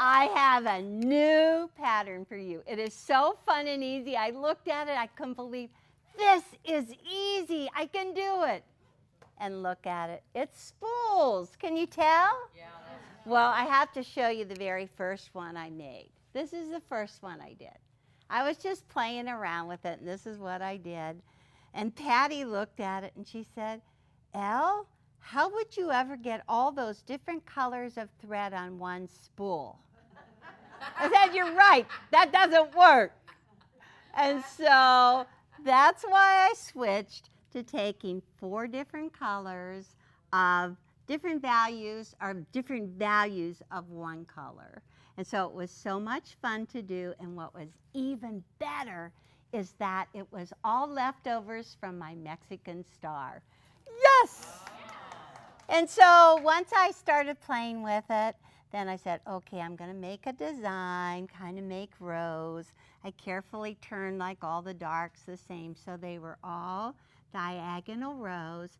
I have a new pattern for you. It is so fun and easy. I looked at it, I couldn't believe, this is easy. I can do it. And look at it. It's spools. Can you tell? Yeah. Well, I have to show you the very first one I made. This is the first one I did. I was just playing around with it, and this is what I did. And Patty looked at it, and she said, Elle, how would you ever get all those different colors of thread on one spool? I said, you're right. That doesn't work. And so that's why I switched to taking 4 different colors of different values of one color. And so it was so much fun to do, and what was even better is that it was all leftovers from my Mexican star. Yes! And so once I started playing with it, then I said, okay, I'm going to make a design, kind of make rows. I carefully turned like all the darks the same, so they were all diagonal rows,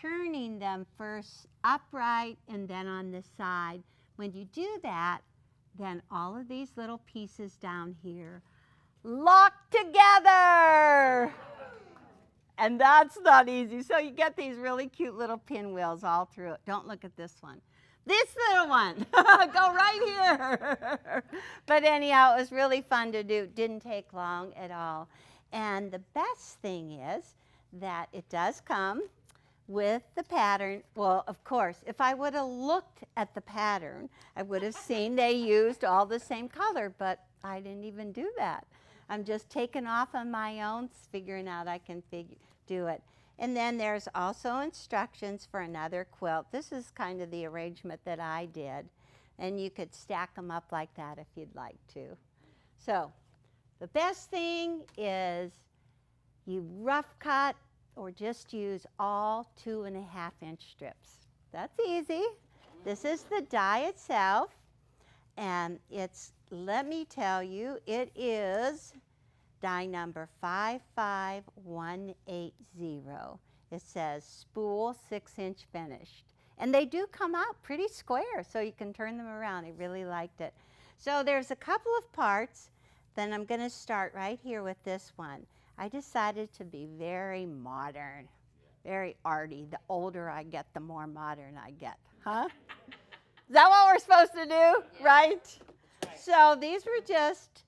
turning them first upright and then on the side. When you do that, then all of these little pieces down here lock together. And that's not easy. So you get these really cute little pinwheels all through it. Don't look at this one. This little one, go right here. But anyhow, it was really fun to do. Didn't take long at all. And the best thing is that it does come with the pattern. Well, of course, if I would have looked at the pattern, I would have seen they used all the same color, but I didn't even do that. I'm just taking off on my own, figuring out I can do it. And then there's also instructions for another quilt. This is kind of the arrangement that I did. And you could stack them up like that if you'd like to. So the best thing is you rough cut or just use all 2.5-inch strips. That's easy. This is the die itself. And it's, let me tell you, it is die number 55180. It says spool 6-inch finished. And they do come out pretty square, so you can turn them around. I really liked it. So there's a couple of parts. Then I'm going to start right here with this one. I decided to be very modern, very arty. The older I get, the more modern I get. Huh? Is that what we're supposed to do? Yeah. Right? So these were just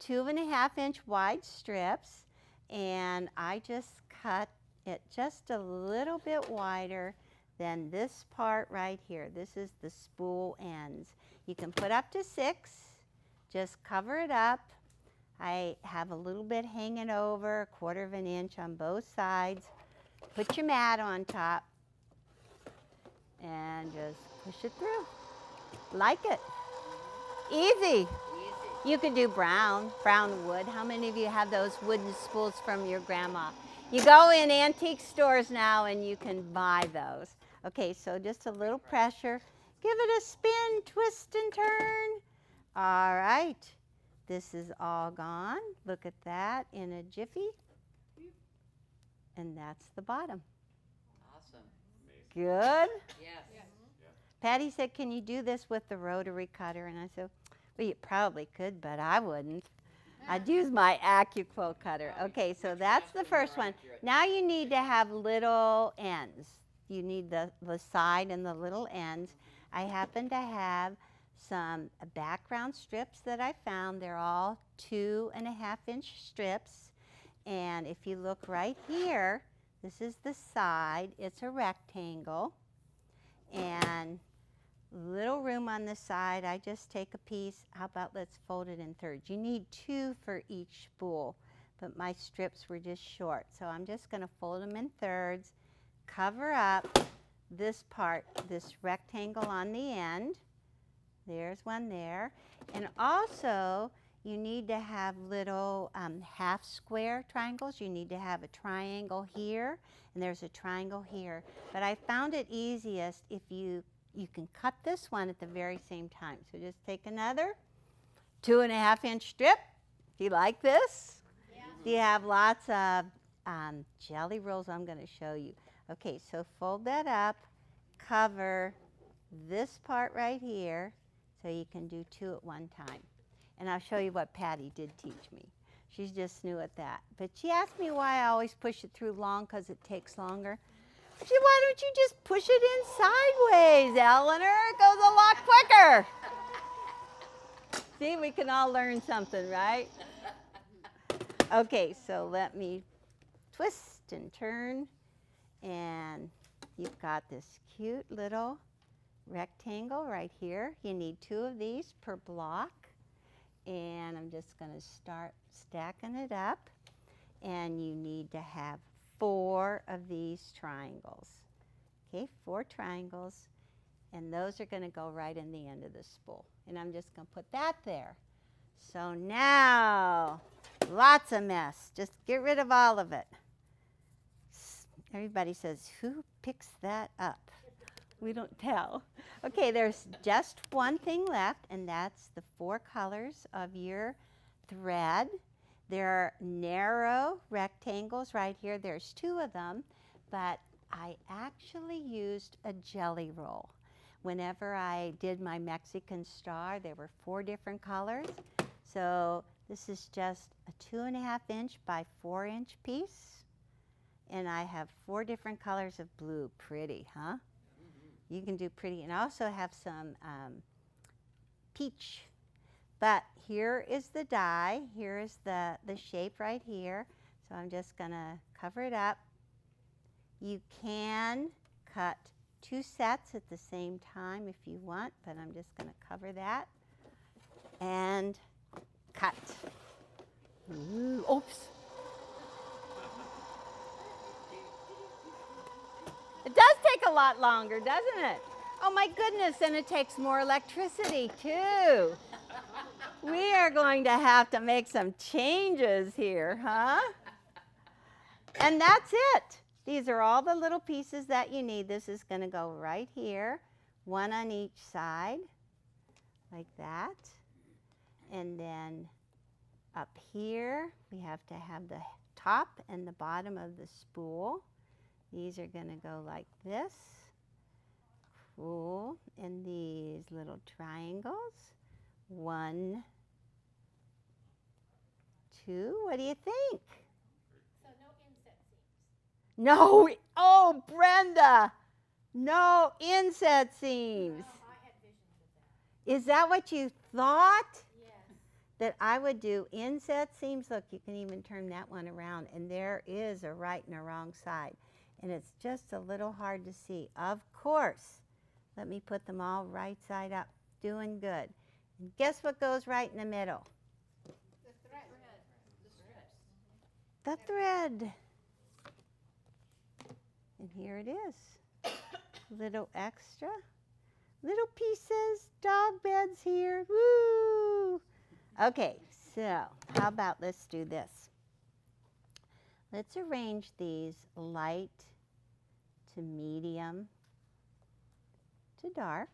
2.5-inch wide strips, and I just cut it just a little bit wider than this part right here. This is the spool ends. You can put up to 6. Just cover it up. I have a little bit hanging over, 1/4 inch on both sides. Put your mat on top and just push it through. Like it. Easy. You could do brown wood. How many of you have those wooden spools from your grandma? You go in antique stores now and you can buy those. Okay, so just a little pressure. Give it a spin, twist and turn. All right. This is all gone. Look at that in a jiffy. And that's the bottom. Awesome. Good? Yes. Patty said, can you do this with the rotary cutter? And I said, well, you probably could, but I wouldn't. I'd use my Accuquilt cutter. Okay, so that's the first one. Now you need to have little ends. You need the side and the little ends. I happen to have some background strips that I found. They're all 2.5-inch strips. And if you look right here, this is the side. It's a rectangle. And little room on the side. I just take a piece. How about let's fold it in thirds? You need 2 for each spool, but my strips were just short. So I'm just going to fold them in thirds, cover up this part, this rectangle on the end. There's one there. And also, you need to have little half square triangles. You need to have a triangle here, and there's a triangle here. But I found it easiest if you can cut this one at the very same time. So just take another 2.5-inch strip. Do you like this? Yeah. Do you have lots of jelly rolls? I'm going to show you. Okay, so fold that up, cover this part right here. so you can do 2 at one time. And I'll show you what Patty did teach me. She's just new at that. But she asked me why I always push it through long, because it takes longer. She said, why don't you just push it in sideways, Eleanor? It goes a lot quicker. See, we can all learn something, right? Okay, so let me twist and turn. And you've got this cute little rectangle right here. You need 2 of these per block. And I'm just going to start stacking it up. And you need to have 4 of these triangles. Okay, 4 triangles. And those are going to go right in the end of the spool. And I'm just going to put that there. So now, lots of mess. Just get rid of all of it. Everybody says, who picks that up? We don't tell. Okay, there's just one thing left, and that's the 4 colors of your thread. There are narrow rectangles right here. There's 2 of them, but I actually used a jelly roll. Whenever I did my Mexican star, there were 4 different colors. So this is just a 2.5 inch by 4 inch piece. And I have 4 different colors of blue. Pretty, huh? You can do pretty. And I also have some peach. But here is the die. Here is the shape right here. So I'm just going to cover it up. You can cut 2 sets at the same time if you want, but I'm just going to cover that. And cut. Ooh, oops. It does take a lot longer, doesn't it? Oh my goodness, and it takes more electricity too. We are going to have to make some changes here, huh? And that's it. These are all the little pieces that you need. This is going to go right here, 1 on each side, like that. And then up here, we have to have the top and the bottom of the spool. These are going to go like this. Cool. And these little triangles. 1, 2. What do you think? So no inset seams. No. Oh, Brenda. No inset seams. I had visions of that. Is that what you thought? Yes. That I would do inset seams? Look, you can even turn that one around. And there is a right and a wrong side. And it's just a little hard to see. Of course. Let me put them all right side up. Doing good. And guess what goes right in the middle? The thread. The strips. The thread. And here it is. Little extra. Little pieces. Dog beds here. Woo! Okay, so how about let's do this. Let's arrange these light to medium to dark.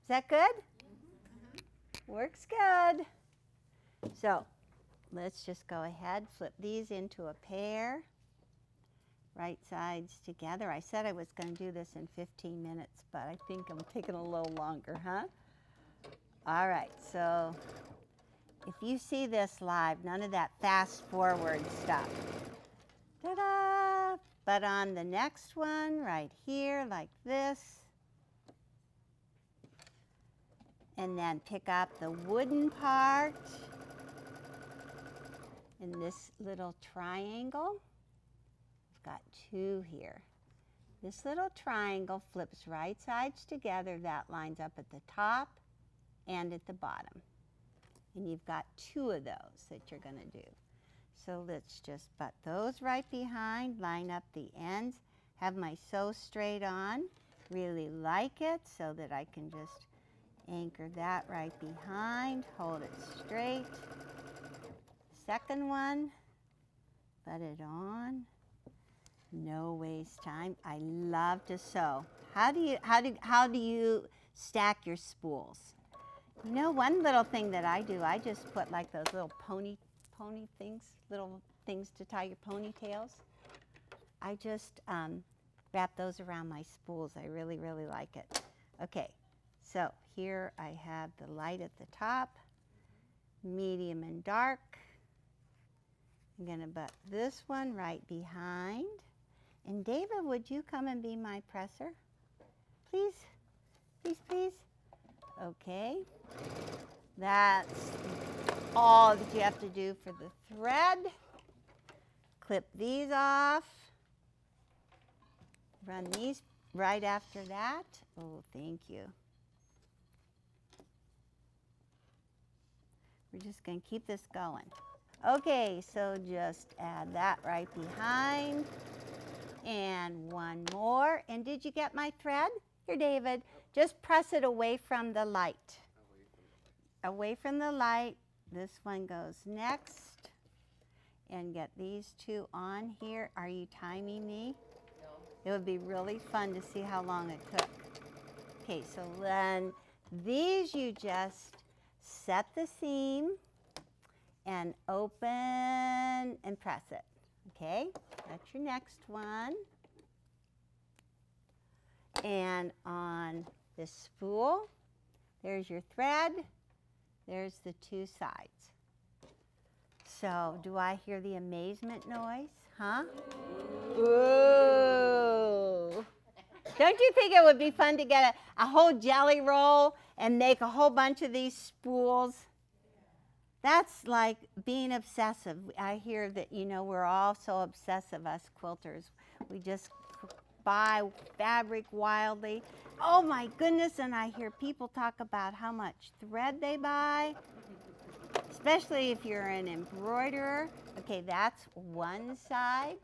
Is that good? Works good. So let's just go ahead, flip these into a pair, right sides together. I said I was going to do this in 15 minutes, but I think I'm taking a little longer, huh? All right, so if you see this live, none of that fast forward stuff. Ta-da! But on the next one, right here, like this, and then pick up the wooden part in this little triangle. I've got 2 here. This little triangle flips right sides together. That lines up at the top and at the bottom. And you've got 2 of those that you're going to do. So let's just butt those right behind, line up the ends, have my sew straight on. Really like it so that I can just anchor that right behind, hold it straight. Second one, butt it on. No waste time. I love to sew. How do you stack your spools? You know, one little thing that I do, I just put like those little pony things, little things to tie your ponytails. I just wrap those around my spools. I really, really like it. Okay, so here I have the light at the top, medium and dark. I'm going to put this one right behind. And David, would you come and be my presser? Please, please, please. Okay. That's all that you have to do for the thread. Clip these off. Run these right after that. Oh, thank you. We're just going to keep this going. Okay, so just add that right behind. And one more. And did you get my thread? Here, David. Just press it away from the light. Away from the light. This one goes next. And get these two on here. Are you timing me? No. It would be really fun to see how long it took. Okay, so then these you just set the seam and open and press it. Okay, that's your next one. And on this spool, there's your thread. There's the two sides. So, do I hear the amazement noise? Huh? Ooh. Don't you think it would be fun to get a whole jelly roll and make a whole bunch of these spools? That's like being obsessive. I hear that, you know, we're all so obsessive, us quilters. We just buy fabric wildly. Oh my goodness, and I hear people talk about how much thread they buy, especially if you're an embroiderer. Okay, that's one side.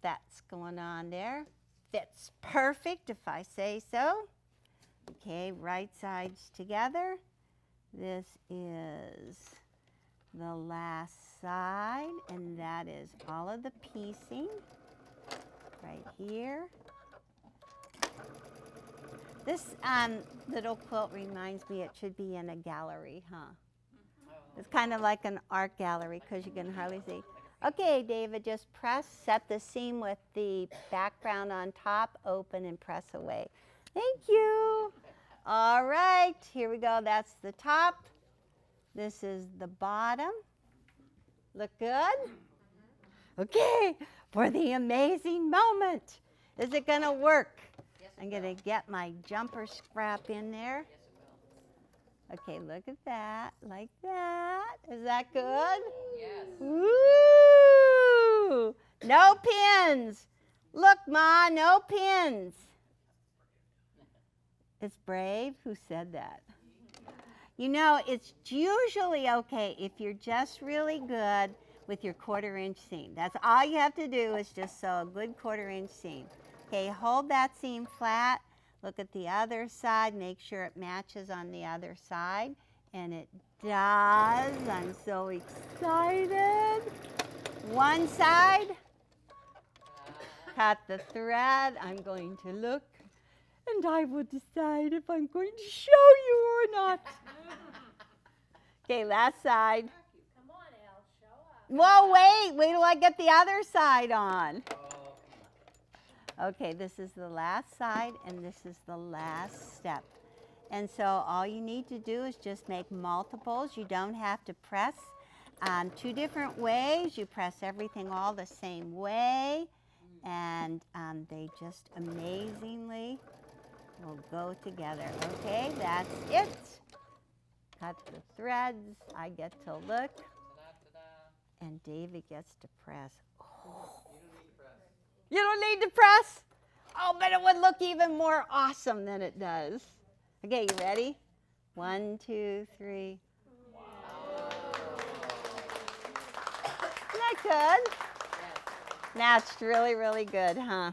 That's going on there. Fits perfect if I say so. Okay, right sides together. This is the last side, and that is all of the piecing right here. This little quilt reminds me it should be in a gallery, huh? It's kind of like an art gallery because you can hardly see. Okay, David, just press, set the seam with the background on top, open and press away. Thank you. All right, here we go. That's the top. This is the bottom. Look good? Okay, for the amazing moment. Is it going to work? Yes, I'm going to get my jumper scrap in there. Yes, it will. Okay, look at that, like that. Is that good? Yes. Woo! No pins. Look, Ma, no pins. It's brave. Who said that? You know, it's usually okay if you're just really good with your 1/4 inch seam. That's all you have to do is just sew a good 1/4 inch seam. Okay, hold that seam flat. Look at the other side. Make sure it matches on the other side. And it does. I'm so excited. One side. Cut the thread. I'm going to look. And I will decide if I'm going to show you or not. Okay, last side. Come on, Elle, show up. Whoa, wait till I get the other side on. Okay, this is the last side and this is the last step. And so all you need to do is just make multiples. You don't have to press 2 different ways. You press everything all the same way. And they just amazingly will go together. Okay, that's it. Cut the threads. I get to look. And David gets to press. Oh. You don't need to press? Oh, but it would look even more awesome than it does. Okay, you ready? 1, 2, 3. Wow. Isn't that good? Yes. That's really, really good, huh?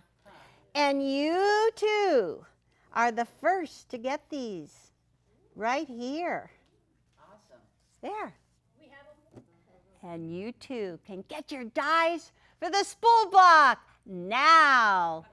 And you too are the first to get these right here. Awesome. There. We have them. And you too can get your dies for the spool block now.